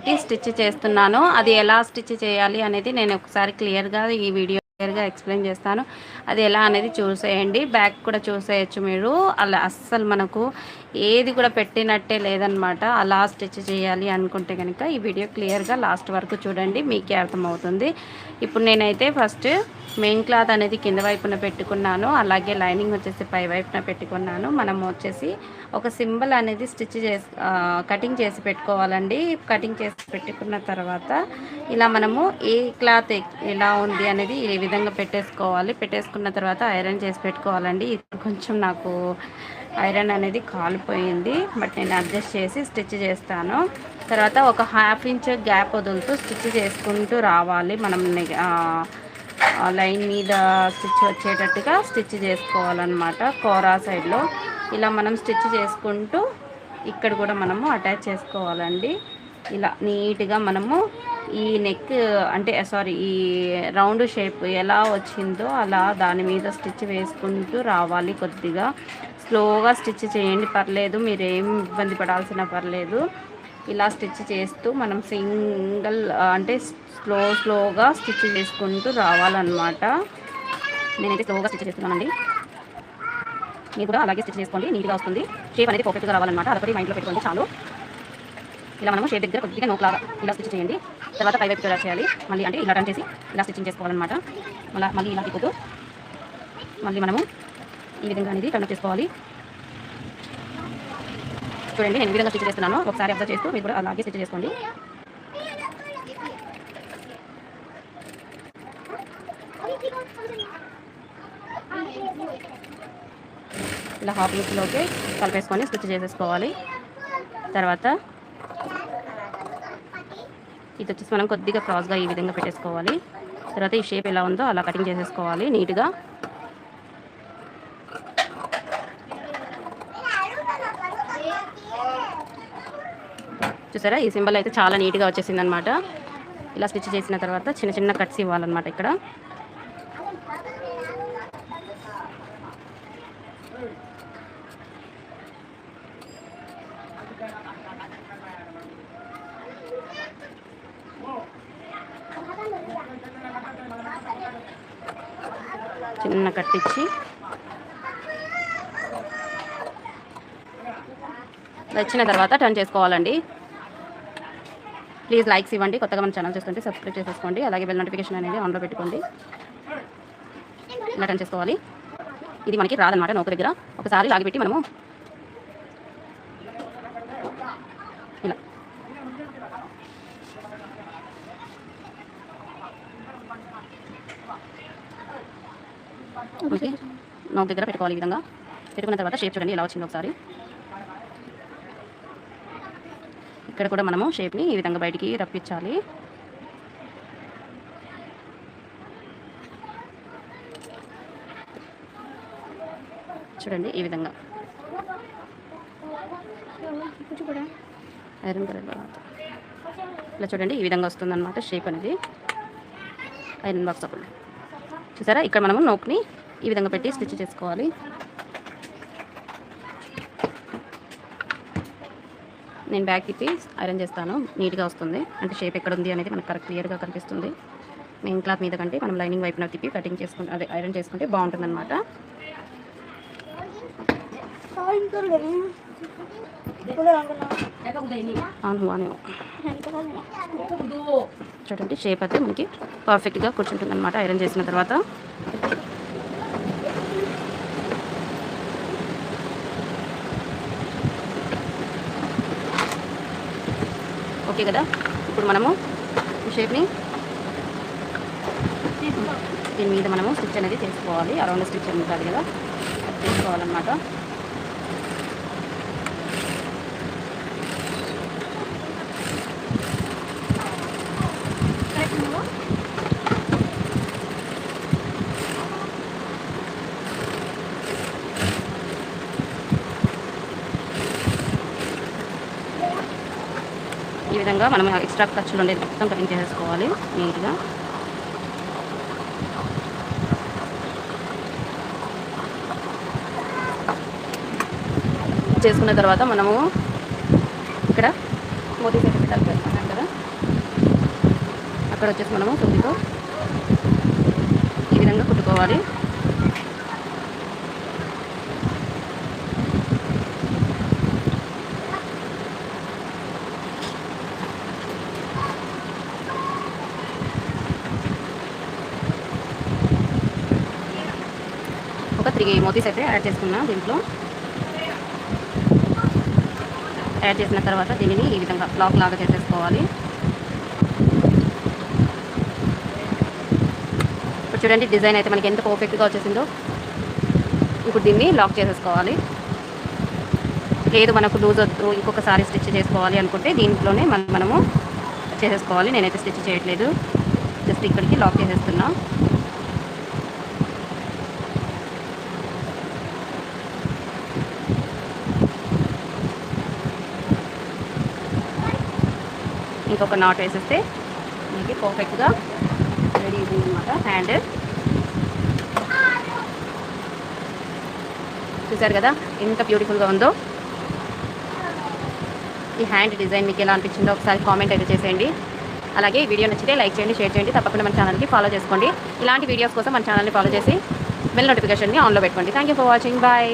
పెట్టి స్టిచ్ చేస్తున్నాను. అది ఎలా స్టిచ్ చేయాలి అనేది నేను ఒకసారి క్లియర్గా ఈ వీడియో క్లియర్గా ఎక్స్ప్లెయిన్ చేస్తాను. అది ఎలా అనేది చూసేయండి. బ్యాక్ కూడా చూసేయచ్చు మీరు. అలా అస్సలు మనకు ఏది కూడా పెట్టినట్టే లేదనమాట. అలా స్టిచ్ చేయాలి అనుకుంటే కనుక ఈ వీడియో క్లియర్గా లాస్ట్ వరకు చూడండి, మీకే అర్థమవుతుంది. ఇప్పుడు నేనైతే ఫస్ట్ మెయిన్ క్లాత్ అనేది కింద వైపున పెట్టుకున్నాను, అలాగే లైనింగ్ వచ్చేసి పై వైపున పెట్టుకున్నాను. మనం వచ్చేసి ఒక సింబల్ అనేది కటింగ్ చేసి పెట్టుకోవాలండి. కటింగ్ చేసి పెట్టుకున్న తర్వాత ఇలా మనము ఏ క్లాత్ ఎలా ఉంది అనేది ఈ విధంగా పెట్టేసుకోవాలి. పెట్టేసుకున్న తర్వాత ఐరన్ చేసి పెట్టుకోవాలండి. కొంచెం నాకు ఐరన్ అనేది కాలిపోయింది, బట్ నేను అడ్జస్ట్ చేసి స్టిచ్ చేస్తాను. తర్వాత ఒక ½ ఇంచ్ గ్యాప్ వదులుతూ స్టిచ్ చేసుకుంటూ రావాలి. మనం లైన్ మీద స్టిచ్ వచ్చేటట్టుగా స్టిచ్ చేసుకోవాలన్నమాట. కోరా సైడ్లో ఇలా మనం స్టిచ్ చేసుకుంటూ ఇక్కడ కూడా మనము అటాచ్ చేసుకోవాలండి. ఇలా నీట్గా మనము ఈ నెక్ అంటే ఈ రౌండ్ షేప్ ఎలా వచ్చిందో అలా దాని మీద స్టిచ్ వేసుకుంటూ రావాలి. కొద్దిగా స్లోగా స్టిచ్ చేయండి, పర్లేదు, మీరేం ఇబ్బంది పడాల్సిన పర్లేదు. ఇలా స్టిచ్ చేస్తూ మనం సింగిల్ అంటే స్లోగా స్టిచ్ చేసుకుంటూ రావాలన్నమాట. నేనైతే స్లోగా స్టిచ్ చేస్తున్నానండి. మీరు కూడా అలాగే స్టిచ్ చేసుకోండి, నీట్గా వస్తుంది. షేప్ అనేది పర్ఫెక్ట్గా రావాలన్నమాట. అదొకటి మైండ్లో పెట్టుకోండి చాలు. ఇలా మనము షేప్ దగ్గర కొద్దిగా నోక్లాగా ఇలా స్టిచ్ చేయండి. తర్వాత పై వైపు కూడా చేయాలి. మళ్ళీ అంటే ఇలా టర్న్ చేసి ఇలా స్టిచ్చింగ్ చేసుకోవాలన్నమాట. మళ్ళీ ఇలా తిప్పుతూ మళ్ళీ మనము ఈ విధంగా అనేది టర్న్ చేసుకోవాలి. చూడండి, నేను ఈ విధంగా స్టిచ్ చేస్తున్నాను. ఒకసారి అబ్జర్వ్ చేస్తూ మీరు కూడా అలాగే స్టిచ్ చేసుకోండి. ఇలా హాఫ్ ఇంచ్లోకి కలిపేసుకొని స్టిచ్ చేసేసుకోవాలి. తర్వాత ఇది వచ్చేసి మనం కొద్దిగా క్రాస్గా ఈ విధంగా పెట్టేసుకోవాలి. తర్వాత ఈ షేప్ ఎలా ఉందో అలా కటింగ్ చేసేసుకోవాలి నీట్గా. చూసారా, ఈ సింబల్ అయితే చాలా నీట్గా వచ్చేసింది అనమాట. ఇలా స్టిచ్ చేసిన తర్వాత చిన్న చిన్న కట్స్ ఇవ్వాలన్నమాట. ఇక్కడ చిన్న కట్టించి వచ్చిన తర్వాత టర్న్ చేసుకోవాలండి. ప్లీజ్ లైక్స్ ఇవ్వండి. కొత్తగా మన ఛానల్ చూస్తుంటే సబ్స్క్రైబ్ చేసేసుకోండి. అలాగే బెల్ నోటిఫికేషన్ అనేది ఆన్లో పెట్టుకోండి. ఇలా టర్న్ చేసుకోవాలి. ఇది మనకి రాదనమాట నోక దగ్గర. ఒకసారి లాగిపెట్టి మనము ఇలా ఓకే నోక దగ్గర పెట్టుకోవాలి. ఈ విధంగా పెట్టుకున్న తర్వాత షేప్ చూడండి ఎలా వచ్చిందో ఒకసారి. ఇక్కడ కూడా మనము షేప్ని ఈ విధంగా బయటికి రప్పించాలి. చూడండి ఈ విధంగా ఐరన్ కలర్ ఇలా చూడండి ఈ విధంగా వస్తుందన్నమాట షేప్ అనేది ఐరన్ బాక్స్ అప్పుడు. చూసారా, ఇక్కడ మనము నోక్ని ఈ విధంగా పెట్టి స్టిచ్ చేసుకోవాలి. నేను బ్యాక్ తిప్పి ఐరన్ చేస్తాను, నీట్గా వస్తుంది. అంటే షేప్ ఎక్కడ ఉంది అనేది మనకు కరెక్ట్ క్లియర్గా కనిపిస్తుంది. మెయిన్ క్లాత్ మీద కంటే మనం లైనింగ్ వైపున తిప్పి కటింగ్ చేసుకుంటే అదే ఐరన్ చేసుకుంటే బాగుంటుంది అనమాట. చూడండి షేప్ అయితే మనకి పర్ఫెక్ట్గా కూర్చుంటుంది అనమాట ఐరన్ చేసిన తర్వాత. ఓకే కదా, ఇప్పుడు మనము ఈ షేప్ని దీని మీద మనము స్టిచ్ అనేది చేసుకోవాలి. అరౌండ్ స్టిచ్ ఉంటుంది కదా, అది చేసుకోవాలన్నమాట. ఈ విధంగా మనం ఎక్స్ట్రా ఖర్చులు ఉండేది మొత్తం కటింగ్ చేసేసుకోవాలి నీట్గా. చేసుకున్న తర్వాత మనము ఇక్కడ మోతీ సెట్ పెట్టాలి కదా, ఇక్కడ వచ్చేసి మనము సూదితో ఈ విధంగా కుట్టుకోవాలి. ఒక 3 మోతీస్ అయితే యాడ్ చేసుకున్నా. దీంట్లో యాడ్ చేసిన తర్వాత దీనిని ఈ విధంగా లాక్ లాగా చేసేసుకోవాలి. ఇప్పుడు చూడండి డిజైన్ అయితే మనకి ఎంత పర్ఫెక్ట్గా వచ్చేసిందో. ఇప్పుడు దీన్ని లాక్ చేసేసుకోవాలి. లేదు మనకు లూజ్ వద్దు ఇంకొకసారి స్టిచ్ చేసుకోవాలి అనుకుంటే దీంట్లోనే మనము చేసేసుకోవాలి. నేనైతే స్టిచ్ చేయట్లేదు, జస్ట్ ఇక్కడికి లాక్ చేసేస్తున్నా. ఇంకొక నాట్ వేసేస్తే మనకి పర్ఫెక్ట్గా రెడీ అవుతుంది అనమాట. హ్యాండ్ చూసారు కదా ఎంత బ్యూటిఫుల్గా ఉందో. ఈ హ్యాండ్ డిజైన్ మీకు ఎలా అనిపించిందో ఒకసారి కామెంట్ అయితే చేసేయండి. అలాగే ఈ వీడియో నచ్చితే లైక్ చేయండి, షేర్ చేయండి. తప్పకుండా మన ఛానల్కి ఫాలో చేసుకోండి. ఇలాంటి వీడియోస్ కోసం మన ఛానల్ని ఫాలో చేసి బెల్ నోటిఫికేషన్ని ఆన్లో పెట్టుకోండి. Thank you for watching. Bye.